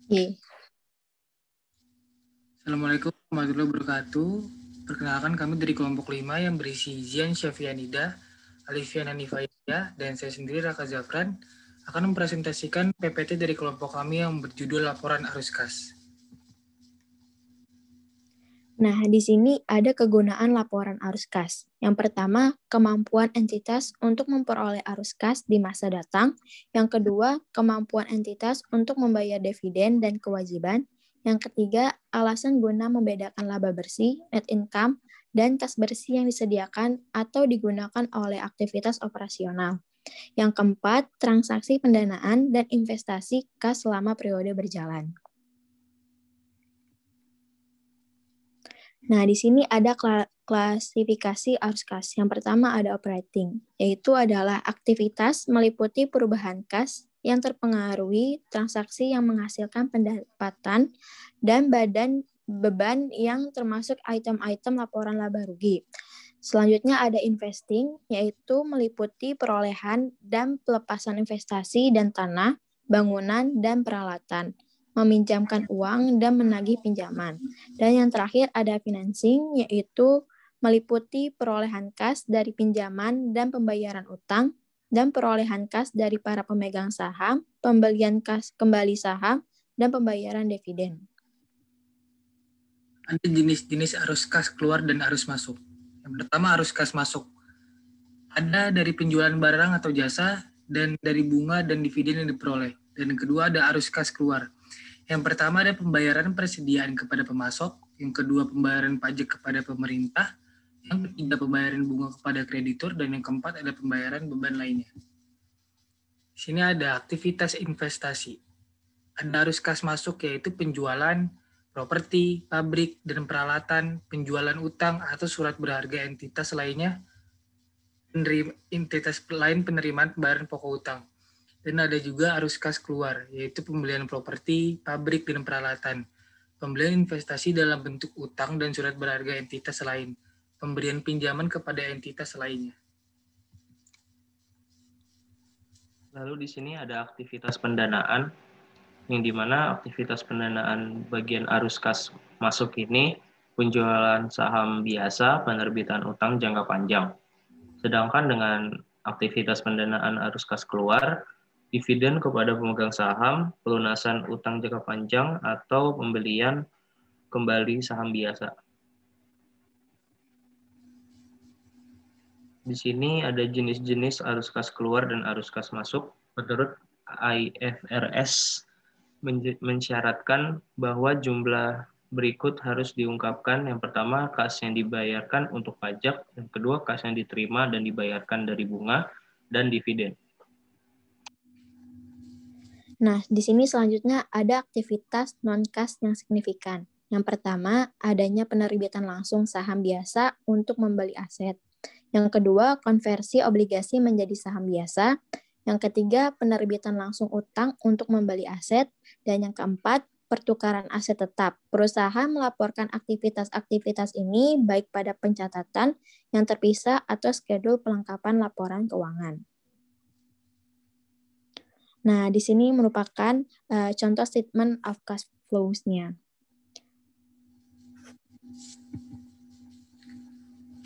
Oke. Assalamualaikum warahmatullahi wabarakatuh. Perkenalkan kami dari kelompok 5 yang berisi Zian Syafianida, Alifiana Nifaya, dan saya sendiri Raka Zafran akan mempresentasikan PPT dari kelompok kami yang berjudul Laporan Arus Kas. Nah, di sini ada kegunaan laporan arus kas. Yang pertama, kemampuan entitas untuk memperoleh arus kas di masa datang. Yang kedua, kemampuan entitas untuk membayar dividen dan kewajiban. Yang ketiga, alasan guna membedakan laba bersih, net income, dan kas bersih yang disediakan atau digunakan oleh aktivitas operasional. Yang keempat, transaksi pendanaan dan investasi kas selama periode berjalan. Nah, di sini ada klasifikasi arus kas. Yang pertama ada operating, yaitu adalah aktivitas meliputi perubahan kas yang terpengaruhi transaksi yang menghasilkan pendapatan dan beban yang termasuk item-item laporan laba rugi. Selanjutnya ada investing, yaitu meliputi perolehan dan pelepasan investasi dan tanah, bangunan, dan peralatan, meminjamkan uang dan menagih pinjaman. Dan yang terakhir ada financing, yaitu meliputi perolehan kas dari pinjaman dan pembayaran utang, dan perolehan kas dari para pemegang saham, pembelian kas kembali saham, dan pembayaran dividen. Ada jenis-jenis arus kas keluar dan arus masuk. Yang pertama arus kas masuk. Ada dari penjualan barang atau jasa dan dari bunga dan dividen yang diperoleh. Dan yang kedua ada arus kas keluar. Yang pertama ada pembayaran persediaan kepada pemasok, yang kedua pembayaran pajak kepada pemerintah, yang ketiga pembayaran bunga kepada kreditur, dan yang keempat ada pembayaran beban lainnya. Di sini ada aktivitas investasi. Ada arus kas masuk yaitu penjualan properti, pabrik, dan peralatan, penjualan utang atau surat berharga entitas lainnya, entitas lain penerimaan pembayaran pokok utang. Dan ada juga arus kas keluar, yaitu pembelian properti, pabrik, dan peralatan. Pembelian investasi dalam bentuk utang dan surat berharga entitas lain. Pemberian pinjaman kepada entitas lainnya. Lalu di sini ada aktivitas pendanaan, yang dimana aktivitas pendanaan bagian arus kas masuk ini penjualan saham biasa, penerbitan utang jangka panjang. Sedangkan dengan aktivitas pendanaan arus kas keluar, dividen kepada pemegang saham, pelunasan utang jangka panjang, atau pembelian kembali saham biasa. Di sini ada jenis-jenis arus kas keluar dan arus kas masuk. Menurut IFRS mensyaratkan bahwa jumlah berikut harus diungkapkan. Yang pertama, kas yang dibayarkan untuk pajak. Yang kedua, kas yang diterima dan dibayarkan dari bunga dan dividen. Nah, di sini selanjutnya ada aktivitas non-kas yang signifikan. Yang pertama, adanya penerbitan langsung saham biasa untuk membeli aset. Yang kedua, konversi obligasi menjadi saham biasa. Yang ketiga, penerbitan langsung utang untuk membeli aset. Dan yang keempat, pertukaran aset tetap. Perusahaan melaporkan aktivitas-aktivitas ini baik pada pencatatan yang terpisah atau schedule pelengkapan laporan keuangan. Nah, di sini merupakan contoh statement of cash flows-nya.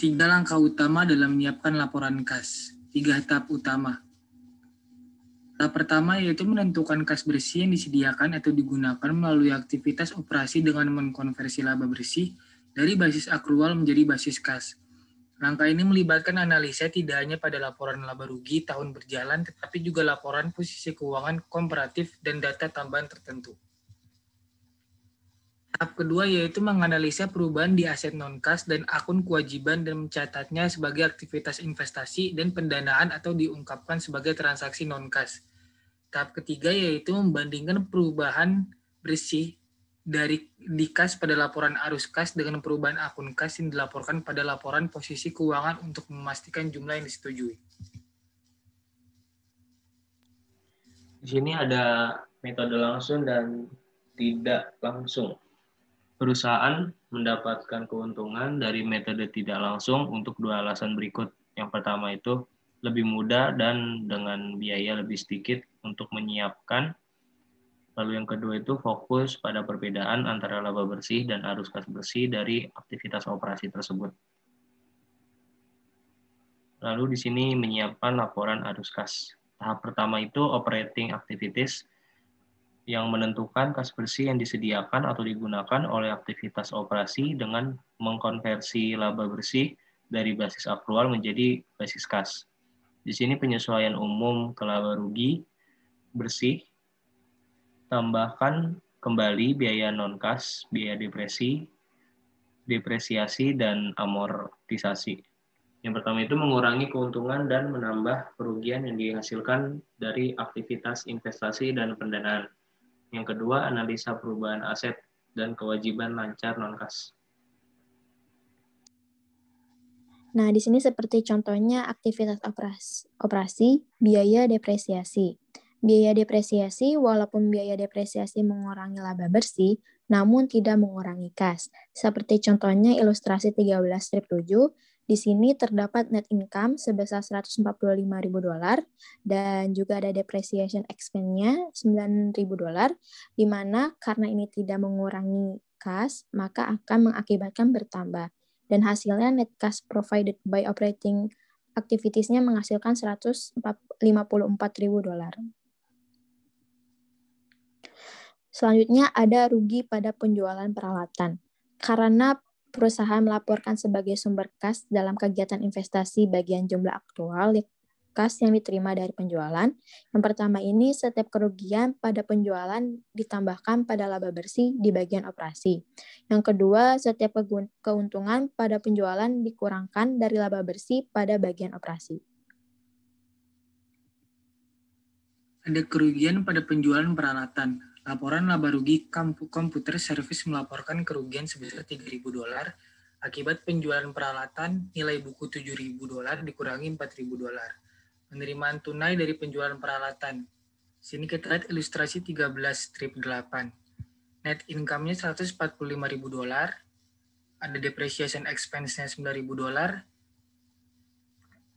3 langkah utama dalam menyiapkan laporan kas. 3 tahap utama. Tahap pertama yaitu menentukan kas bersih yang disediakan atau digunakan melalui aktivitas operasi dengan mengkonversi laba bersih dari basis akrual menjadi basis kas. Langkah ini melibatkan analisa tidak hanya pada laporan laba rugi tahun berjalan, tetapi juga laporan posisi keuangan komparatif dan data tambahan tertentu. Tahap kedua yaitu menganalisa perubahan di aset non-kas dan akun kewajiban dan mencatatnya sebagai aktivitas investasi dan pendanaan atau diungkapkan sebagai transaksi non-kas. Tahap ketiga yaitu membandingkan perubahan bersih di kas pada laporan arus kas dengan perubahan akun kas yang dilaporkan pada laporan posisi keuangan untuk memastikan jumlah yang disetujui. Di sini ada metode langsung dan tidak langsung. Perusahaan mendapatkan keuntungan dari metode tidak langsung untuk 2 alasan berikut. Yang pertama itu lebih mudah dan dengan biaya lebih sedikit untuk menyiapkan Lalu yang kedua itu fokus pada perbedaan antara laba bersih dan arus kas bersih dari aktivitas operasi tersebut. Lalu di sini menyiapkan laporan arus kas. Tahap pertama itu operating activities, yang menentukan kas bersih yang disediakan atau digunakan oleh aktivitas operasi dengan mengkonversi laba bersih dari basis akrual menjadi basis kas. Di sini penyesuaian umum ke laba rugi bersih, tambahkan kembali biaya non-kas, biaya depresiasi, dan amortisasi. Yang pertama itu mengurangi keuntungan dan menambah kerugian yang dihasilkan dari aktivitas investasi dan pendanaan. Yang kedua, analisa perubahan aset dan kewajiban lancar non-kas. Nah, di sini seperti contohnya aktivitas operasi, biaya depresiasi. Biaya depresiasi, walaupun biaya depresiasi mengurangi laba bersih, namun tidak mengurangi kas. Seperti contohnya ilustrasi 13 strip 7, di sini terdapat net income sebesar $145.000 dan juga ada depreciation expense-nya $9.000, di mana karena ini tidak mengurangi kas, maka akan mengakibatkan bertambah. Dan hasilnya net cash provided by operating activities-nya menghasilkan $154.000. Selanjutnya ada rugi pada penjualan peralatan. Karena perusahaan melaporkan sebagai sumber kas dalam kegiatan investasi bagian jumlah aktual kas yang diterima dari penjualan. Yang pertama ini setiap kerugian pada penjualan ditambahkan pada laba bersih di bagian operasi. Yang kedua, setiap keuntungan pada penjualan dikurangkan dari laba bersih pada bagian operasi. Ada kerugian pada penjualan peralatan. Laporan laba rugi komputer service melaporkan kerugian sebesar $3.000 akibat penjualan peralatan nilai buku $7.000 dikurangi $4.000. Penerimaan tunai dari penjualan peralatan. Sini kita lihat ilustrasi 13 strip 8. Net income-nya $145.000, ada depreciation expense-nya $9.000,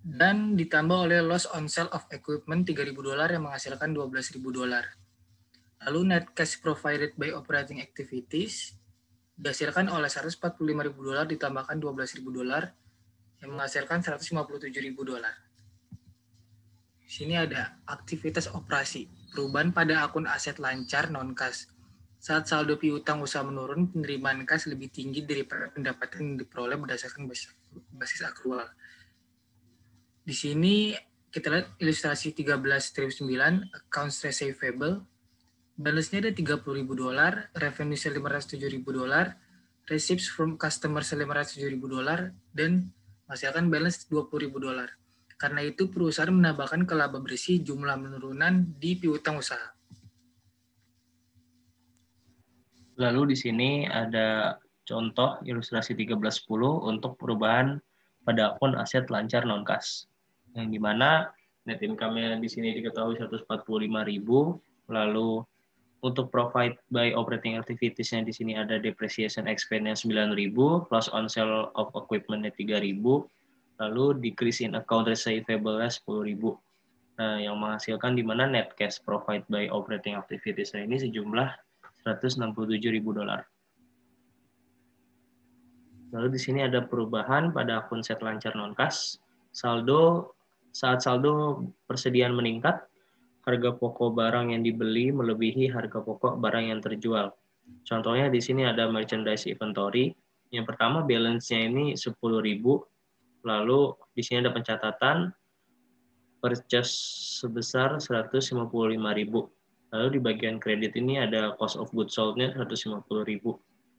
dan ditambah oleh loss on sale of equipment $3.000 yang menghasilkan $12.000. Lalu net cash provided by operating activities dihasilkan oleh $145.000 ditambahkan $12.000 yang menghasilkan $157.000. Di sini ada aktivitas operasi, perubahan pada akun aset lancar non-kas. Saat saldo piutang usaha menurun, penerimaan kas lebih tinggi daripada pendapatan yang diperoleh berdasarkan basis akrual. Di sini kita lihat ilustrasi 13 strip 9, accounts receivable. Balance-nya ada $30.000, revenue $507.000, receipts from customer $507.000, dan menghasilkan balance $20.000. Karena itu perusahaan menambahkan ke laba bersih jumlah penurunan di piutang usaha. Lalu di sini ada contoh ilustrasi 1310 untuk perubahan pada akun aset lancar non-kas. Yang dimana net income-nya di sini diketahui $145.000, lalu untuk profit by operating activities-nya di sini ada depreciation expense-nya $9.000, loss on sale of equipment-nya $3.000, lalu decrease in account receivable-nya $10.000. Nah, yang menghasilkan di mana net cash profit by operating activities-nya ini sejumlah $167.000. Lalu di sini ada perubahan pada akun set lancar non-kas. Saat saldo persediaan meningkat, harga pokok barang yang dibeli melebihi harga pokok barang yang terjual. Contohnya di sini ada merchandise inventory. Yang pertama balance-nya ini $10.000. Lalu di sini ada pencatatan purchase sebesar $155.000. Lalu di bagian kredit ini ada cost of goods sold-nya $150.000.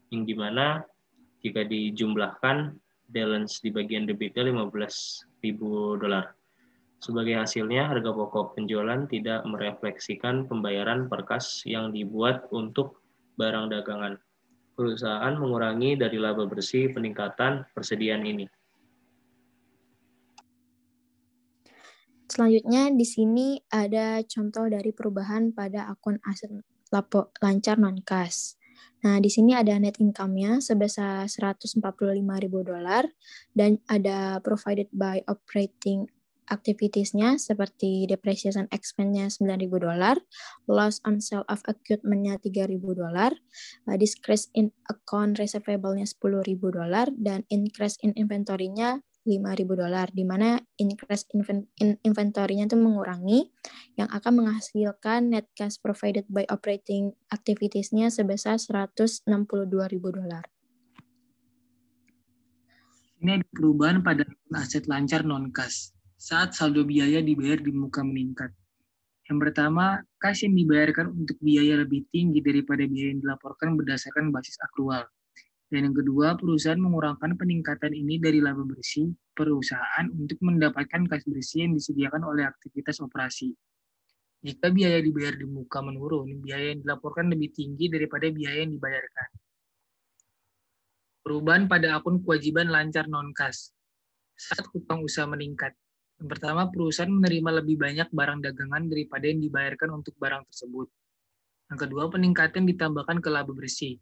Yang dimana jika dijumlahkan balance di bagian debitnya $15.000. Sebagai hasilnya, harga pokok penjualan tidak merefleksikan pembayaran per kas yang dibuat untuk barang dagangan. Perusahaan mengurangi dari laba bersih peningkatan persediaan ini. Selanjutnya di sini ada contoh dari perubahan pada akun aset lancar non-kas. Nah, di sini ada net income-nya sebesar $145.000 dan ada provided by operating activities-nya seperti depreciation expense-nya $9.000, loss on sale of equipment-nya $3.000, decrease in account receivable-nya $10.000, dan increase in inventory-nya $5.000, di mana increase in inventory-nya itu mengurangi yang akan menghasilkan net cash provided by operating activities-nya sebesar $162.000. Ini ada perubahan pada aset lancar non-kas saat saldo biaya dibayar di muka meningkat. Yang pertama, kas yang dibayarkan untuk biaya lebih tinggi daripada biaya yang dilaporkan berdasarkan basis akrual. Dan yang kedua, perusahaan mengurangkan peningkatan ini dari laba bersih perusahaan untuk mendapatkan kas bersih yang disediakan oleh aktivitas operasi. Jika biaya dibayar di muka menurun, biaya yang dilaporkan lebih tinggi daripada biaya yang dibayarkan. Perubahan pada akun kewajiban lancar non-kas saat hutang usaha meningkat. Yang pertama, perusahaan menerima lebih banyak barang dagangan daripada yang dibayarkan untuk barang tersebut. Yang kedua, peningkatan ditambahkan ke laba bersih.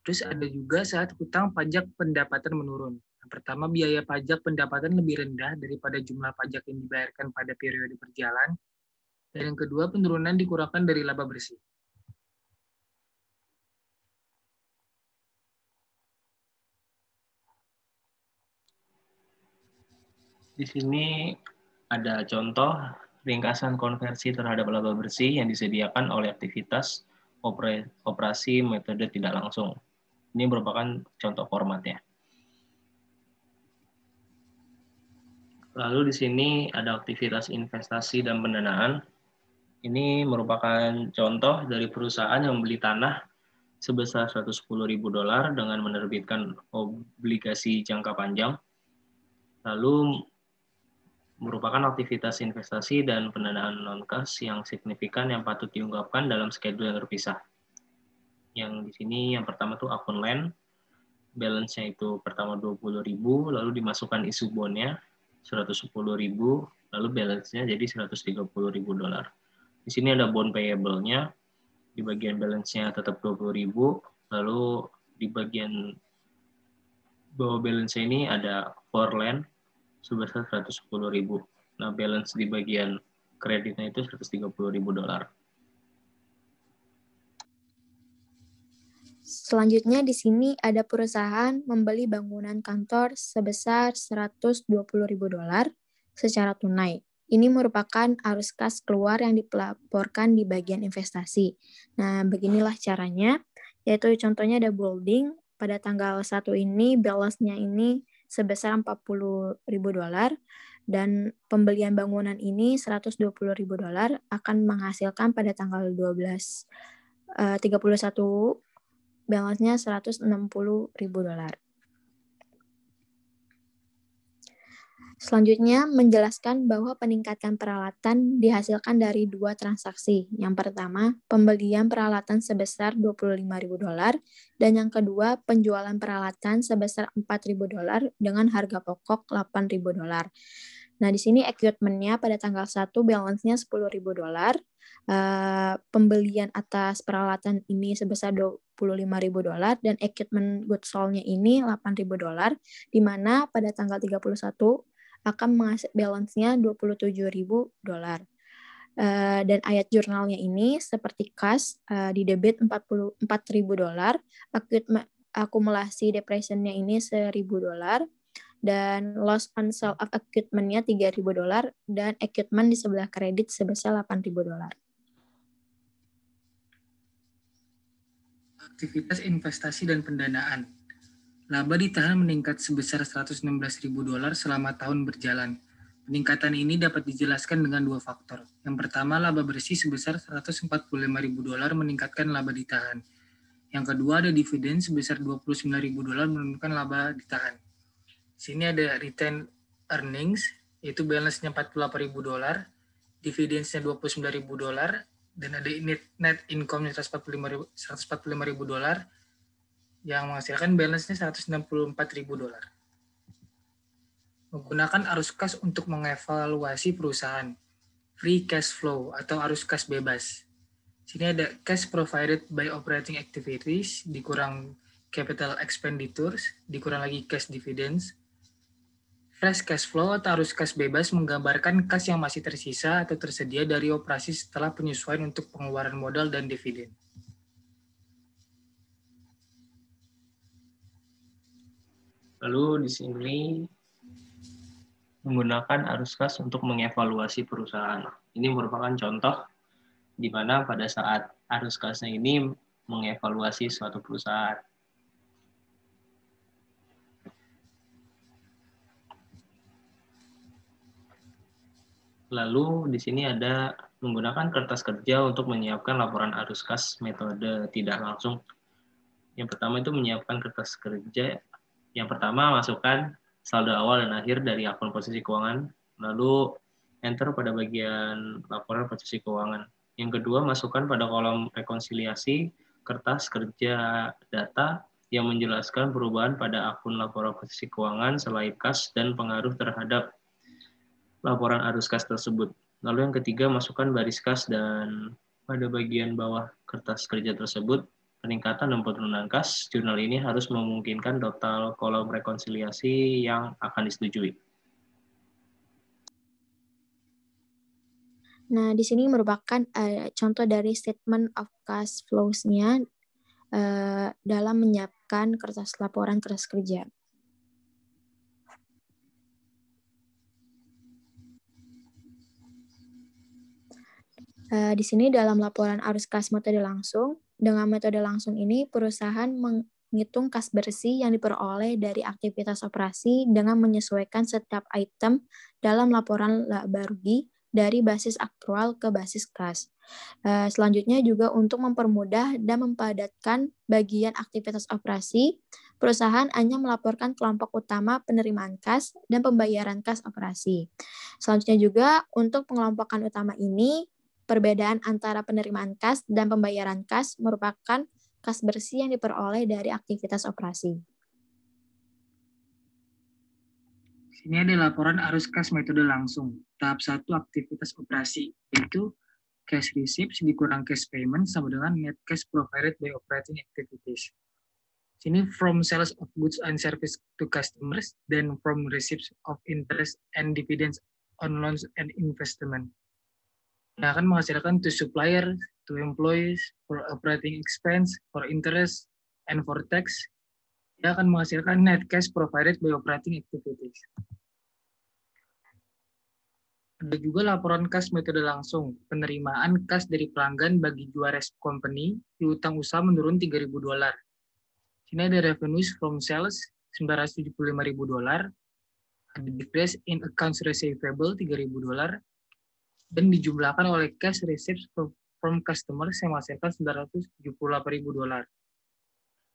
Terus ada juga saat hutang pajak pendapatan menurun. Yang pertama, biaya pajak pendapatan lebih rendah daripada jumlah pajak yang dibayarkan pada periode berjalan. Dan yang kedua, penurunan dikurangkan dari laba bersih. Di sini ada contoh ringkasan konversi terhadap laba bersih yang disediakan oleh aktivitas operasi metode tidak langsung. Ini merupakan contoh formatnya. Lalu di sini ada aktivitas investasi dan pendanaan. Ini merupakan contoh dari perusahaan yang membeli tanah sebesar $110.000 dengan menerbitkan obligasi jangka panjang. Lalu merupakan aktivitas investasi dan pendanaan non-kas yang signifikan yang patut diungkapkan dalam schedule yang terpisah. Yang di sini yang pertama tuh akun land, balance-nya itu pertama 20.000, lalu dimasukkan isu bond-nya 110.000, lalu balance-nya jadi $130.000. Di sini ada bond payable-nya, di bagian balance-nya tetap 20.000, lalu di bagian bawah balance-nya ini ada for land sebesar $110.000. Nah, balance di bagian kreditnya itu $130.000. Selanjutnya di sini ada perusahaan membeli bangunan kantor sebesar $120.000 secara tunai. Ini merupakan arus kas keluar yang dilaporkan di bagian investasi. Nah, beginilah caranya, yaitu contohnya ada bolding. Pada tanggal 1 ini, balance-nya ini sebesar $40.000, dan pembelian bangunan ini $120.000 akan menghasilkan pada tanggal 31 balance-nya $160.000. Selanjutnya, menjelaskan bahwa peningkatan peralatan dihasilkan dari dua transaksi. Yang pertama, pembelian peralatan sebesar $25.000, dan yang kedua, penjualan peralatan sebesar $4.000 dengan harga pokok $8.000. Nah, di sini equipment-nya pada tanggal 1 balance-nya $10.000. Pembelian atas peralatan ini sebesar $25.000 dan equipment goods sold-nya ini $8.000, di mana pada tanggal 31 akan menghasilkan balance-nya $27.000. Dan ayat jurnalnya ini seperti kas, di debit $4.000, akumulasi depreciation-nya ini $1.000, dan loss on sale of equipment-nya $3.000, dan equipment di sebelah kredit sebesar $8.000. Aktivitas investasi dan pendanaan. Laba ditahan meningkat sebesar $116.000 selama tahun berjalan. Peningkatan ini dapat dijelaskan dengan dua faktor. Yang pertama, laba bersih sebesar $145.000 meningkatkan laba ditahan. Yang kedua, ada dividen sebesar $29.000 menurunkan laba ditahan. Sini ada retained earnings, yaitu balance-nya $48.000, dividends-nya $29.000, dan ada net income-nya $145.000 yang menghasilkan balance-nya $164.000. Menggunakan arus kas untuk mengevaluasi perusahaan. Free cash flow atau arus kas bebas. Sini ada cash provided by operating activities, dikurang capital expenditures, dikurang lagi cash dividends. Fresh cash flow atau arus kas bebas menggambarkan kas yang masih tersisa atau tersedia dari operasi setelah penyesuaian untuk pengeluaran modal dan dividen. Lalu di sini menggunakan arus kas untuk mengevaluasi perusahaan. Ini merupakan contoh di mana pada saat arus kasnya ini mengevaluasi suatu perusahaan. Lalu di sini ada menggunakan kertas kerja untuk menyiapkan laporan arus kas metode tidak langsung. Yang pertama itu menyiapkan kertas kerja. Yang pertama masukkan saldo awal dan akhir dari akun posisi keuangan, lalu enter pada bagian laporan posisi keuangan. Yang kedua masukkan pada kolom rekonsiliasi kertas kerja data yang menjelaskan perubahan pada akun laporan posisi keuangan, selai kas, dan pengaruh terhadap laporan arus kas tersebut. Lalu yang ketiga, masukkan baris kas dan pada bagian bawah kertas kerja tersebut, peningkatan dan penurunan kas. Jurnal ini harus memungkinkan total kolom rekonsiliasi yang akan disetujui. Nah, di sini merupakan contoh dari statement of cash flows-nya dalam menyiapkan kertas laporan kertas kerja. Di sini dalam laporan arus kas metode langsung, dengan metode langsung ini perusahaan menghitung kas bersih yang diperoleh dari aktivitas operasi dengan menyesuaikan setiap item dalam laporan laba rugi dari basis aktual ke basis kas. Selanjutnya juga untuk mempermudah dan mempadatkan bagian aktivitas operasi, perusahaan hanya melaporkan kelompok utama penerimaan kas dan pembayaran kas operasi. Selanjutnya juga untuk pengelompokan utama ini, perbedaan antara penerimaan kas dan pembayaran kas merupakan kas bersih yang diperoleh dari aktivitas operasi. Sini ada laporan arus kas metode langsung. Tahap 1 aktivitas operasi, yaitu cash receipts dikurang cash payment sama dengan net cash provided by operating activities. Sini from sales of goods and service to customers, then from receipts of interest and dividends on loans and investment. Yang akan menghasilkan to supplier, to employees, for operating expense, for interest, and for tax. Yang akan menghasilkan net cash provided by operating activities. Ada juga laporan kas metode langsung, penerimaan kas dari pelanggan bagi Juarez Company di utang usaha menurun $3.000. Sini ada revenues from sales $975.000, ada decrease in accounts receivable $3.000, dan dijumlahkan oleh cash receipts from customers yang menghasilkan $978.000.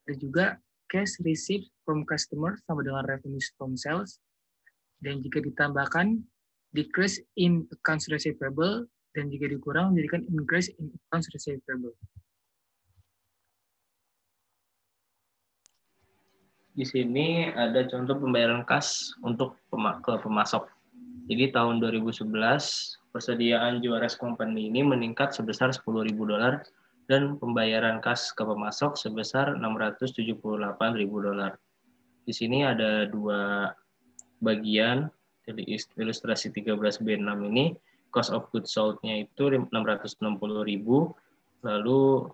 Ada juga cash receipts from customers sama dengan revenues from sales, dan jika ditambahkan decrease in accounts receivable, dan jika dikurang menjadikan increase in accounts receivable. Di sini ada contoh pembayaran kas untuk ke pemasok. Jadi tahun 2011 persediaan Juarez Company ini meningkat sebesar $10.000 dan pembayaran kas ke pemasok sebesar $678.000. Di sini ada dua bagian, jadi ilustrasi 13B6 ini cost of goods sold-nya itu $660.000, lalu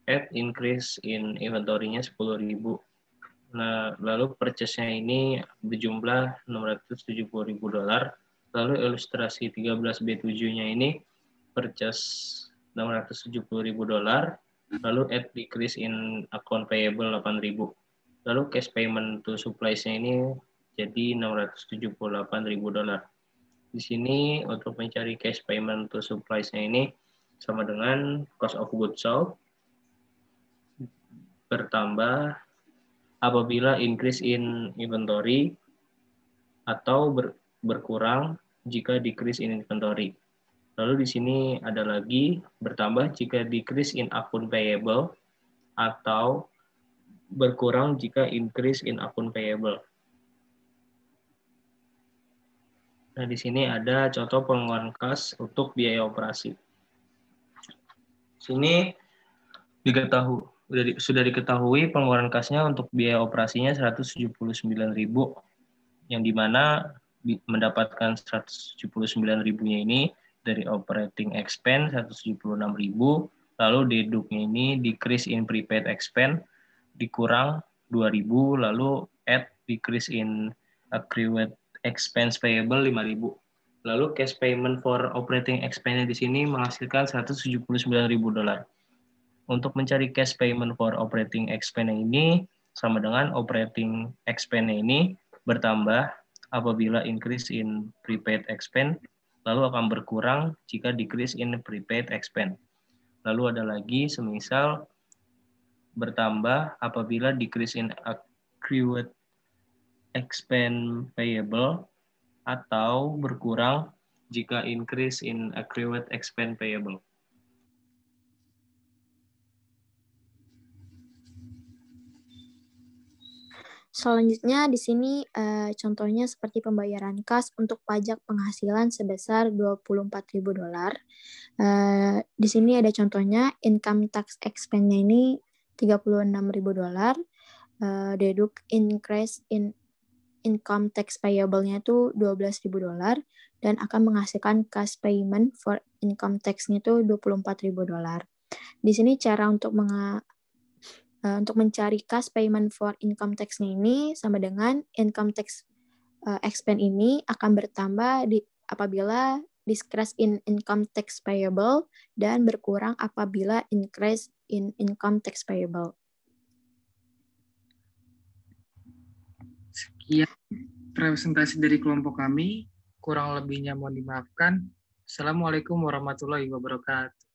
add increase in inventory-nya $10.000. Nah, lalu purchase-nya ini berjumlah $670.000. Lalu ilustrasi 13B7-nya ini purchase $670.000. Lalu add decrease in account payable $8.000. Lalu cash payment to supplies-nya ini jadi $678.000. Di sini untuk mencari cash payment to supplies-nya ini sama dengan cost of goods sold bertambah apabila increase in inventory atau berkurang jika decrease in inventory. Lalu di sini ada lagi bertambah jika decrease in akun payable atau berkurang jika increase in akun payable. Nah, di sini ada contoh pengeluaran kas untuk biaya operasi. Sini sudah diketahui pengeluaran kasnya untuk biaya operasinya $179.000. yang dimana mendapatkan 179.000-nya ini dari operating expense 176.000, lalu deduknya ini decrease in prepaid expense dikurang 2.000, lalu add decrease in accrued expense payable 5.000. Lalu cash payment for operating expense di sini menghasilkan $179.000. Untuk mencari cash payment for operating expense ini sama dengan operating expense ini bertambah apabila increase in prepaid expense, lalu akan berkurang jika decrease in prepaid expense. Lalu ada lagi semisal bertambah apabila decrease in accrued expense payable atau berkurang jika increase in accrued expense payable. Selanjutnya di sini contohnya seperti pembayaran kas untuk pajak penghasilan sebesar $24.000. Di sini ada contohnya income tax expense-nya ini $36.000. Deduct increase in income tax payable-nya itu $12.000 dan akan menghasilkan cash payment for income tax-nya itu $24.000. Di sini cara untuk mencari cash payment for income tax-nya ini sama dengan income tax expense ini akan bertambah apabila decrease in income tax payable dan berkurang apabila increase in income tax payable. Sekian presentasi dari kelompok kami. Kurang lebihnya mohon dimaafkan. Assalamualaikum warahmatullahi wabarakatuh.